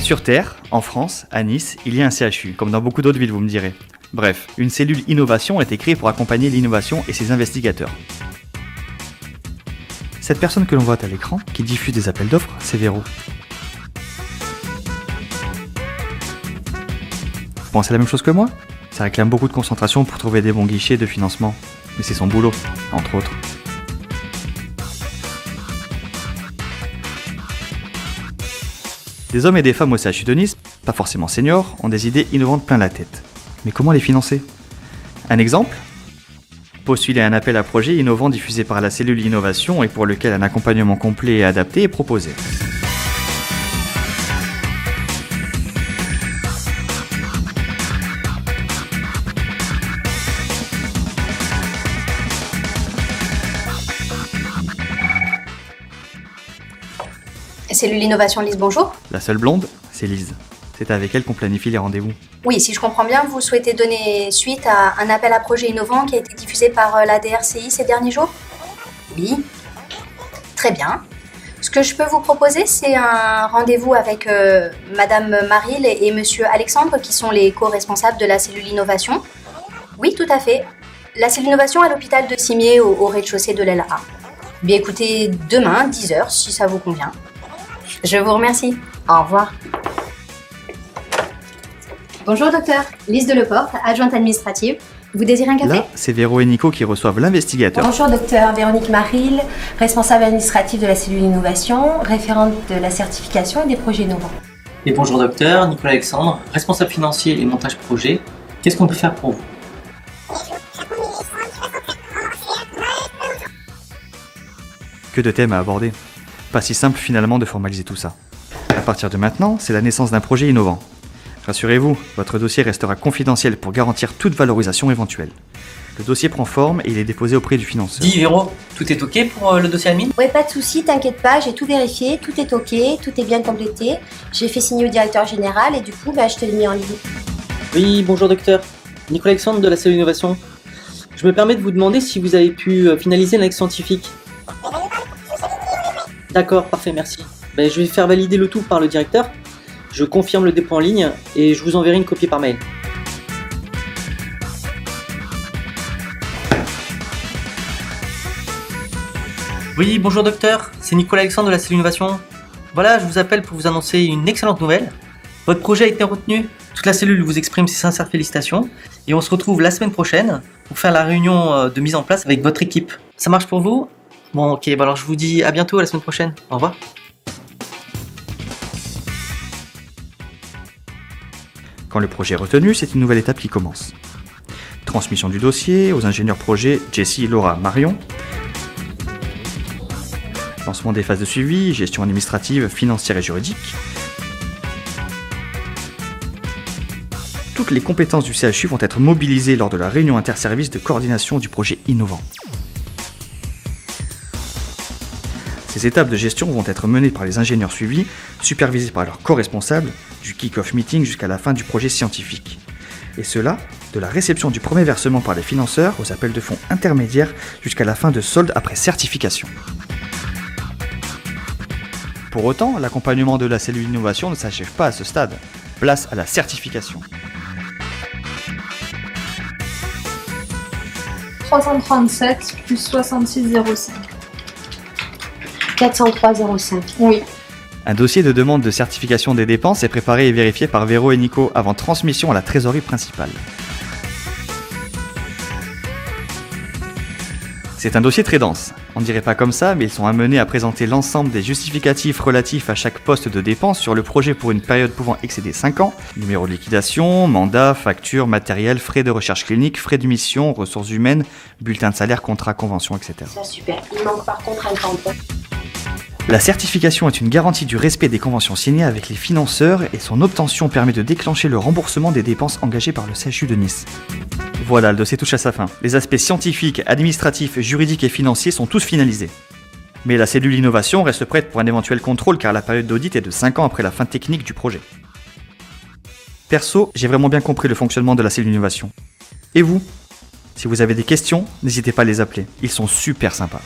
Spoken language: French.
Sur Terre, en France, à Nice, il y a un CHU, comme dans beaucoup d'autres villes, vous me direz. Bref, une cellule innovation a été créée pour accompagner l'innovation et ses investigateurs. Cette personne que l'on voit à l'écran, qui diffuse des appels d'offres, c'est Véro. Vous pensez la même chose que moi? Ça réclame beaucoup de concentration pour trouver des bons guichets de financement. Mais c'est son boulot, entre autres. Des hommes et des femmes au CHU de Nice, pas forcément seniors, ont des idées innovantes plein la tête. Mais comment les financer? Un exemple? Postuler un appel à projet innovant diffusé par la cellule innovation et pour lequel un accompagnement complet et adapté est proposé. Cellule Innovation Lise, bonjour. La seule blonde, c'est Lise. C'est avec elle qu'on planifie les rendez-vous. Oui, si je comprends bien, vous souhaitez donner suite à un appel à projet innovant qui a été diffusé par la DRCI ces derniers jours? Oui. Très bien. Ce que je peux vous proposer, c'est un rendez-vous avec Madame Maril et Monsieur Alexandre, qui sont les co-responsables de la cellule Innovation. Oui, tout à fait. La cellule Innovation à l'hôpital de Cimier, au rez-de-chaussée de l'LA. Bien écoutez, demain, 10h, si ça vous convient. Je vous remercie. Au revoir. Bonjour docteur, Lise Deleporte, adjointe administrative. Vous désirez un café? Là, c'est Véro et Nico qui reçoivent l'investigateur. Bonjour docteur, Véronique Maril, responsable administrative de la cellule innovation, référente de la certification et des projets innovants. Et bonjour docteur, Nicolas Alexandre, responsable financier et montage projet. Qu'est-ce qu'on peut faire pour vous? Que de thèmes à aborder. Pas si simple finalement de formaliser tout ça. À partir de maintenant, c'est la naissance d'un projet innovant. Rassurez-vous, votre dossier restera confidentiel pour garantir toute valorisation éventuelle. Le dossier prend forme et il est déposé auprès du financeur. Dis Véro, tout est ok pour le dossier admin? Ouais, pas de souci, t'inquiète pas, j'ai tout vérifié, tout est ok, tout est bien complété. J'ai fait signer au directeur général et du coup, je te l'ai mis en ligne. Oui, bonjour docteur, Nicolas Alexandre de la cellule innovation. Je me permets de vous demander si vous avez pu finaliser l'annexe scientifique. D'accord, parfait, merci. Je vais faire valider le tout par le directeur. Je confirme le dépôt en ligne et je vous enverrai une copie par mail. Oui, bonjour docteur, c'est Nicolas Alexandre de la cellule innovation. Voilà, je vous appelle pour vous annoncer une excellente nouvelle. Votre projet a été retenu. Toute la cellule vous exprime ses sincères félicitations et on se retrouve la semaine prochaine pour faire la réunion de mise en place avec votre équipe. Ça marche pour vous? Bon, ok, alors je vous dis à bientôt, à la semaine prochaine. Au revoir. Quand le projet est retenu, c'est une nouvelle étape qui commence. Transmission du dossier aux ingénieurs projet Jessie, Laura, Marion. Lancement des phases de suivi, gestion administrative, financière et juridique. Toutes les compétences du CHU vont être mobilisées lors de la réunion interservice de coordination du projet innovant. Ces étapes de gestion vont être menées par les ingénieurs suivis, supervisés par leurs co-responsables, du kick-off meeting jusqu'à la fin du projet scientifique. Et cela, de la réception du premier versement par les financeurs aux appels de fonds intermédiaires jusqu'à la fin de solde après certification. Pour autant, l'accompagnement de la cellule innovation ne s'achève pas à ce stade. Place à la certification. 337 plus 66,05. 403,05. Oui. Un dossier de demande de certification des dépenses est préparé et vérifié par Véro et Nico avant transmission à la trésorerie principale. C'est un dossier très dense. On ne dirait pas comme ça, mais ils sont amenés à présenter l'ensemble des justificatifs relatifs à chaque poste de dépense sur le projet pour une période pouvant excéder 5 ans. Numéro de liquidation, mandat, facture, matériel, frais de recherche clinique, frais de mission, ressources humaines, bulletin de salaire, contrat, convention, etc. Ça, super. Il manque par contre un tampon. La certification est une garantie du respect des conventions signées avec les financeurs et son obtention permet de déclencher le remboursement des dépenses engagées par le CHU de Nice. Voilà, le dossier touche à sa fin. Les aspects scientifiques, administratifs, juridiques et financiers sont tous finalisés. Mais la cellule innovation reste prête pour un éventuel contrôle car la période d'audit est de 5 ans après la fin technique du projet. Perso, j'ai vraiment bien compris le fonctionnement de la cellule innovation. Et vous? Si vous avez des questions, n'hésitez pas à les appeler, ils sont super sympas.